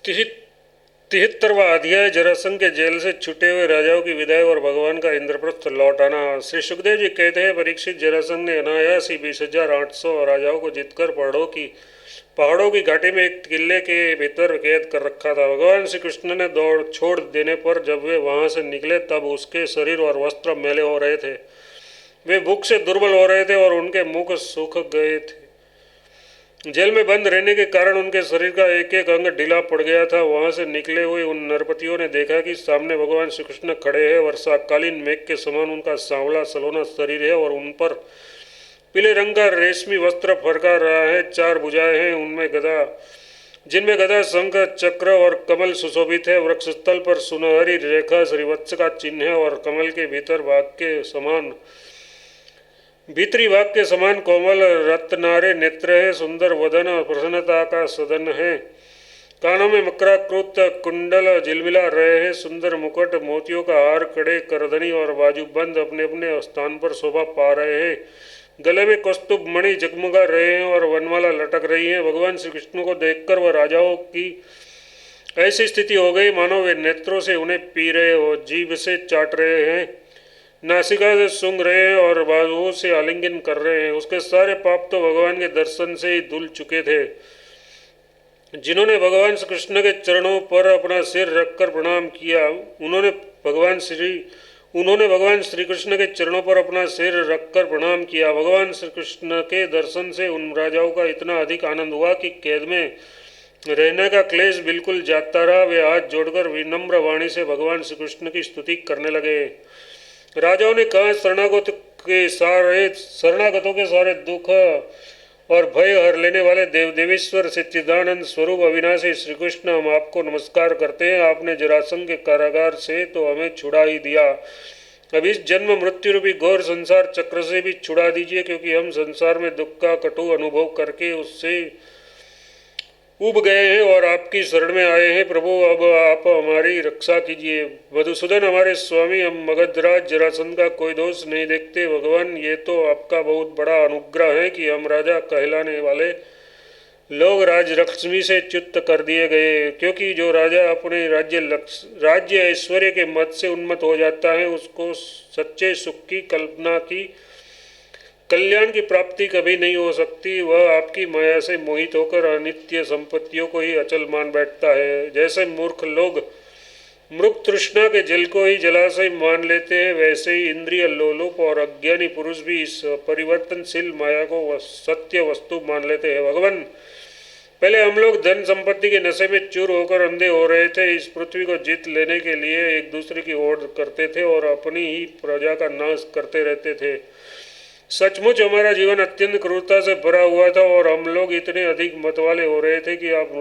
तिहत्तरवा अध्याय जरासंध के जेल से छूटे हुए राजाओं की विदाई और भगवान का इंद्रप्रस्थ लौट आना। श्री सुखदेव जी कहते हैं, परीक्षित, जरासंध ने अनायास ही 20,800 राजाओं को जीतकर पहाड़ों की घाटी में एक किले के भीतर कैद कर रखा था। भगवान श्री कृष्ण ने दौड़ छोड़ देने पर जब वे वहां से निकले तब उसके शरीर और वस्त्र मैले हो रहे थे। वे भूख से दुर्बल हो रहे थे और उनके मुख सूख गए थे। जेल में बंद रहने के कारण उनके शरीर का एक एक अंग ढीला पड़ गया था। वहां से निकले हुए उन नरपतियों ने देखा कि सामने भगवान श्री कृष्ण खड़े हैं। वर्षाकालीन मेघ के समान उनका सांवला सलोना शरीर है और उन पर पीले रंग का रेशमी वस्त्र फरका रहा है। 4 भुजाएं हैं, उनमें गदा जिनमें गदा, शंख, चक्र और कमल सुशोभित है। वृक्षस्थल पर सुनहरी रेखा श्रीवत्स का चिन्ह है और कमल के भीतरी भाग के समान कोमल रत्नारे नेत्र है। सुंदर वदन और प्रसन्नता का सदन है। कानों में मकराकृत कुंडल झिलमिला रहे हैं। सुंदर मुकुट, मोतियों का हार, कड़े, करधनी और बाजूबंद अपने अपने स्थान पर शोभा पा रहे हैं। गले में कौस्तुभ मणि जगमगा रहे हैं और वनमाला लटक रही है। भगवान श्री कृष्ण को देखकर वह राजाओं की ऐसी स्थिति हो गई मानो वे नेत्रों से उन्हें पी रहे हो, जीभ से चाट रहे हैं, नासिका से सूंघ रहे हैं और बाजुओं से आलिंगन कर रहे हैं। उसके सारे पाप तो भगवान के दर्शन से ही धुल चुके थे। जिन्होंने भगवान श्री कृष्ण के चरणों पर अपना सिर रखकर प्रणाम किया, उन्होंने भगवान श्री कृष्ण के चरणों पर अपना सिर रखकर प्रणाम किया। भगवान श्री कृष्ण के दर्शन से उन राजाओं का इतना अधिक आनंद हुआ कि कैद में रहने का क्लेश बिल्कुल जाता रहा। वे हाथ जोड़कर विनम्र वाणी से भगवान श्री कृष्ण की स्तुति करने लगे। राजाओं ने कहा, शरणागतों के सारे दुख और भय हर लेने वाले देवेश्वर सच्चिदानंद स्वरूप अविनाशी श्री कृष्ण, हम आपको नमस्कार करते हैं। आपने जरासंध के कारागार से तो हमें छुड़ा ही दिया, अब इस जन्म मृत्यु रूपी घोर संसार चक्र से भी छुड़ा दीजिए, क्योंकि हम संसार में दुख का कटु अनुभव करके उससे उब गए हैं और आपकी शरण में आए हैं। प्रभु, अब आप हमारी रक्षा कीजिए। मधुसूदन, हमारे स्वामी, हम मगधराज जरासंध का कोई दोष नहीं देखते। भगवान, ये तो आपका बहुत बड़ा अनुग्रह है कि हम राजा कहलाने वाले लोग राजलक्ष्मी से च्युत कर दिए गए, क्योंकि जो राजा अपने राज्य ऐश्वर्य के मद से उन्मत्त हो जाता है उसको सच्चे सुख की कल्याण की प्राप्ति कभी नहीं हो सकती। वह आपकी माया से मोहित होकर अनित्य संपत्तियों को ही अचल मान बैठता है। जैसे मूर्ख लोग मृग तृष्णा के जल को ही जलाशय मान लेते हैं, वैसे ही इंद्रिय लोलुप और अज्ञानी पुरुष भी इस परिवर्तनशील माया को सत्य वस्तु मान लेते हैं। भगवान, पहले हम लोग धन संपत्ति के नशे में चूर होकर अंधे हो रहे थे। इस पृथ्वी को जीत लेने के लिए एक दूसरे की ओर करते थे और अपनी ही प्रजा का नाश करते रहते थे। सचमुच हमारा जीवन अत्यंत क्रूरता से भरा हुआ था और हम लोग इतने अधिक मत वाले हो रहे थे कि आप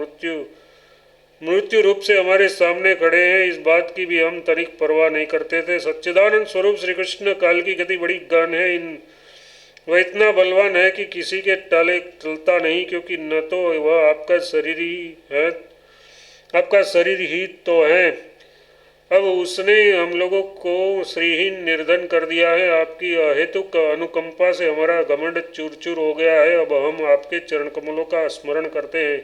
मृत्यु रूप से हमारे सामने खड़े हैं, इस बात की भी हम तनिक परवाह नहीं करते थे। सच्चिदानंद स्वरूप श्री कृष्ण काल की गति बड़ी गहन है। वह इतना बलवान है कि किसी के टाले चलता नहीं, क्योंकि न तो वह आपका शरीर ही तो है, अब उसने हम लोगों को श्रीहीन निर्धन कर दिया है। आपकी अहेतुक अनुकंपा से हमारा घमंड चूर चूर हो गया है। अब हम आपके चरण कमलों का स्मरण करते हैं।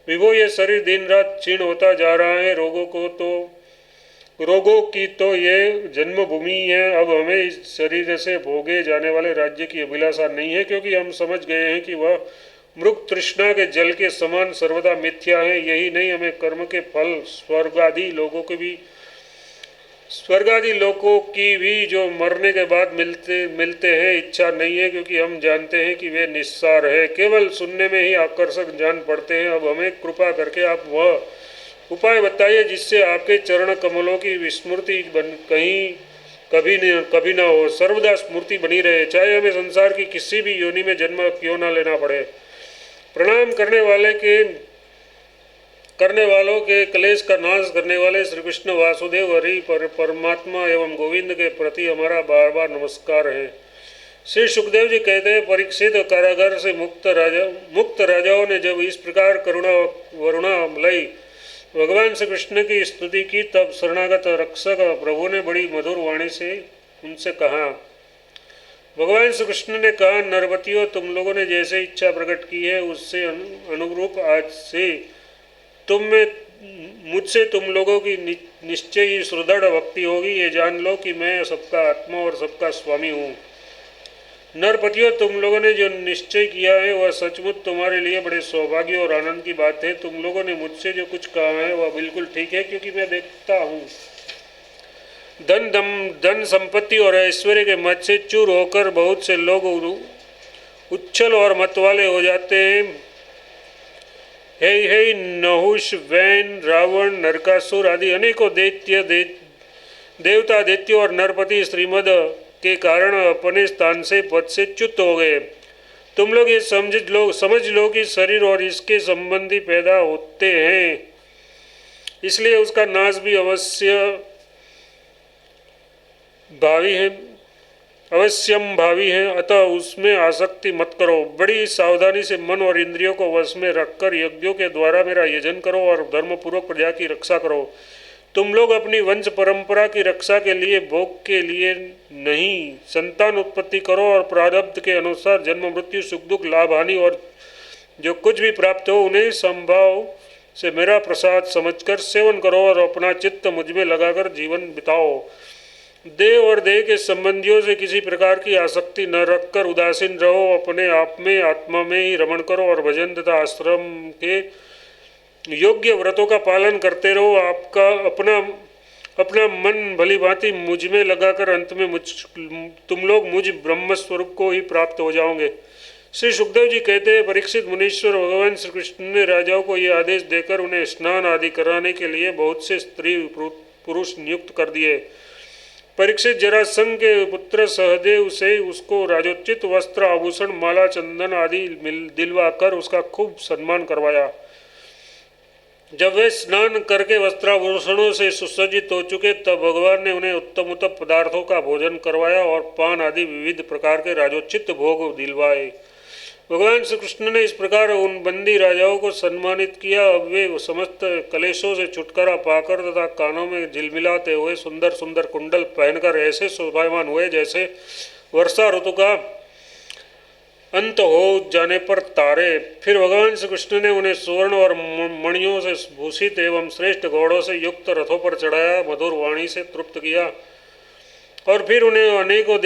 विभो, ये शरीर दिन रात क्षीण होता जा रहा है। रोगों की तो ये जन्मभूमि है। अब हमें इस शरीर से भोगे जाने वाले राज्य की अभिलाषा नहीं है, क्योंकि हम समझ गए हैं कि वह मृग तृष्णा के जल के समान सर्वदा मिथ्या है। यही नहीं, हमें कर्म के फल स्वर्गादि लोकों की भी जो मरने के बाद मिलते हैं इच्छा नहीं है, क्योंकि हम जानते हैं कि वे निस्सार है, केवल सुनने में ही आकर्षक जान पड़ते हैं। अब हमें कृपा करके आप वह उपाय बताइए जिससे आपके चरण कमलों की विस्मृति कभी ना हो, सर्वदा स्मृति बनी रहे, चाहे हमें संसार की किसी भी योनि में जन्म क्यों ना लेना पड़े। प्रणाम करने वालों के क्लेश का नाश करने वाले श्री कृष्ण वासुदेव हरि परमात्मा एवं गोविंद के प्रति हमारा बार बार नमस्कार है। श्री सुखदेव जी कहते हैं, परीक्षित, कारागार से मुक्त राजाओं ने जब इस प्रकार वरुणामलई भगवान श्री कृष्ण की स्तुति की, तब शरणागत रक्षक प्रभु ने बड़ी मधुर वाणी से उनसे कहा। भगवान श्री कृष्ण ने कहा, नरपतियों, तुम लोगों ने जैसे इच्छा प्रकट की है उससे अनुरूप आज से तुम में मुझसे तुम लोगों की निश्चय ही सुदृढ़ भक्ति होगी। ये जान लो कि मैं सबका आत्मा और सबका स्वामी हूँ। नरपतियों, तुम लोगों ने जो निश्चय किया है वह सचमुच तुम्हारे लिए बड़े सौभाग्य और आनंद की बात है। तुम लोगों ने मुझसे जो कुछ कहा है वह बिल्कुल ठीक है, क्योंकि मैं देखता हूँ धन संपत्ति और ऐश्वर्य के मद से चूर होकर बहुत से लोग उच्छल और मतवाले हो जाते हैं। हे नहुष, वैन, रावण, नरकासुर आदि अनेकों देवता, दैत्य और नरपति श्रीमद के कारण अपने स्थान से पद से च्युत हो गए। तुम लोग ये समझ लो कि शरीर और इसके संबंधी पैदा होते हैं, इसलिए उसका नाश भी अवश्यम भावी है। अतः उसमें आसक्ति मत करो। बड़ी सावधानी से मन और इंद्रियों को वश में रखकर यज्ञों के द्वारा मेरा यजन करो और धर्मपूर्वक प्रजा की रक्षा करो। तुम लोग अपनी वंश परंपरा की रक्षा के लिए, भोग के लिए नहीं, संतान उत्पत्ति करो और प्रारब्ध के अनुसार जन्म, मृत्यु, सुख दुख, लाभ, हानि और जो कुछ भी प्राप्त हो उन्हें संभाव से मेरा प्रसाद समझकर सेवन करो और अपना चित्त मुझ में लगाकर जीवन बिताओ। देह और देह के संबंधियों से किसी प्रकार की आसक्ति न रखकर उदासीन रहो। अपने आप में, आत्मा में ही रमण करो और भजन तथा आश्रम के योग्य व्रतों का पालन करते रहो। आपका अपना मन भली भांति मुझ में लगाकर अंत में तुम लोग मुझ ब्रह्म स्वरूप को ही प्राप्त हो जाओगे। श्री सुखदेव जी कहते हैं, परीक्षित मुनीश्वर, भगवान श्री कृष्ण ने राजाओं को ये आदेश देकर उन्हें स्नान आदि कराने के लिए बहुत से स्त्री पुरुष नियुक्त कर दिए। परीक्षित जरासंध के पुत्र सहदेव से उसको राजोचित वस्त्र, आभूषण, माला, चंदन आदि दिलवाकर उसका खूब सम्मान करवाया। जब वे स्नान करके वस्त्राभूषणों से सुसज्जित हो चुके तब भगवान ने उन्हें उत्तम उत्तम पदार्थों का भोजन करवाया और पान आदि विविध प्रकार के राजोचित भोग दिलवाए। भगवान श्री कृष्ण ने इस प्रकार उन बंदी राजाओं को सम्मानित किया। अब वे समस्त कलेशों से छुटकारा पाकर तथा कानों में झिलमिलाते हुए सुंदर सुंदर कुंडल पहनकर ऐसे शोभायमान हुए जैसे वर्षा ऋतु का अंत हो जाने पर तारे। फिर भगवान श्री कृष्ण ने उन्हें स्वर्ण और मणियों से भूषित एवं श्रेष्ठ घोड़ों से युक्त रथों पर चढ़ाया, मधुर वाणी से तृप्त किया और फिर उन्हें अनेकों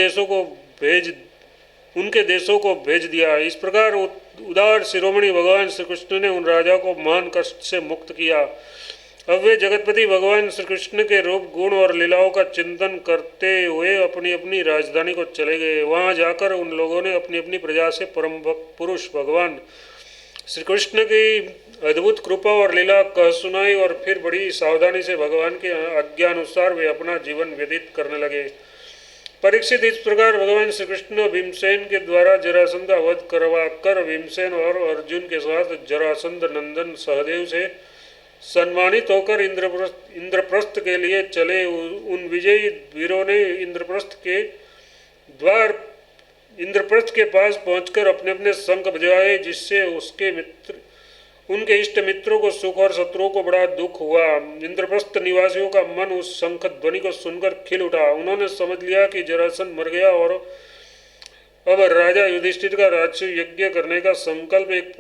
उनके देशों को भेज दिया। इस प्रकार उदार शिरोमणि भगवान श्री कृष्ण ने उन राजाओं को महान कष्ट से मुक्त किया। अब वे जगतपति भगवान श्री कृष्ण के रूप, गुण और लीलाओं का चिंतन करते हुए अपनी अपनी राजधानी को चले गए। वहां जाकर उन लोगों ने अपनी अपनी प्रजा से परम पुरुष भगवान श्री कृष्ण की अद्भुत कृपा और लीला कह सुनाई और फिर बड़ी सावधानी से भगवान के आज्ञानुसार वे अपना जीवन व्यतीत करने लगे। परीक्षित, इस प्रकार भगवान श्री कृष्ण भीमसेन के द्वारा जरासंध का वध करवाकर भीमसेन और अर्जुन के साथ जरासंध नंदन सहदेव से सम्मानित होकर इंद्रप्रस्थ के लिए चले। उन विजयी वीरों ने इंद्रप्रस्थ के पास पहुंचकर अपने अपने शंख बजाए, जिससे उनके इष्ट मित्रों को सुख और शत्रुओं को बड़ा दुख हुआ। इंद्रप्रस्थ निवासियों का मन उस शंख ध्वनि को सुनकर खिल उठा। उन्होंने समझ लिया कि जरासंध मर गया और अब राजा युधिष्ठिर का राजस्व यज्ञ करने का संकल्प एक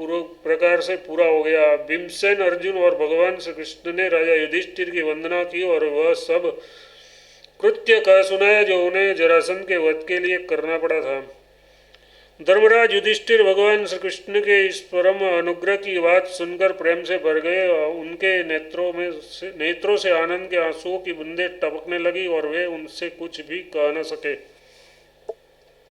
प्रकार से पूरा हो गया। भीमसेन, अर्जुन और भगवान श्री कृष्ण ने राजा युधिष्ठिर की वंदना की और वह सब कृत्य कह सुनाया जो उन्हें जरासंध के वध के लिए करना पड़ा था। धर्मराज युधिष्ठिर भगवान श्री कृष्ण के इस परम अनुग्रह की बात सुनकर प्रेम से भर गए। उनके नेत्रों से आनंद के आंसुओं की बूंदें टपकने लगी और वे उनसे कुछ भी कह न सके।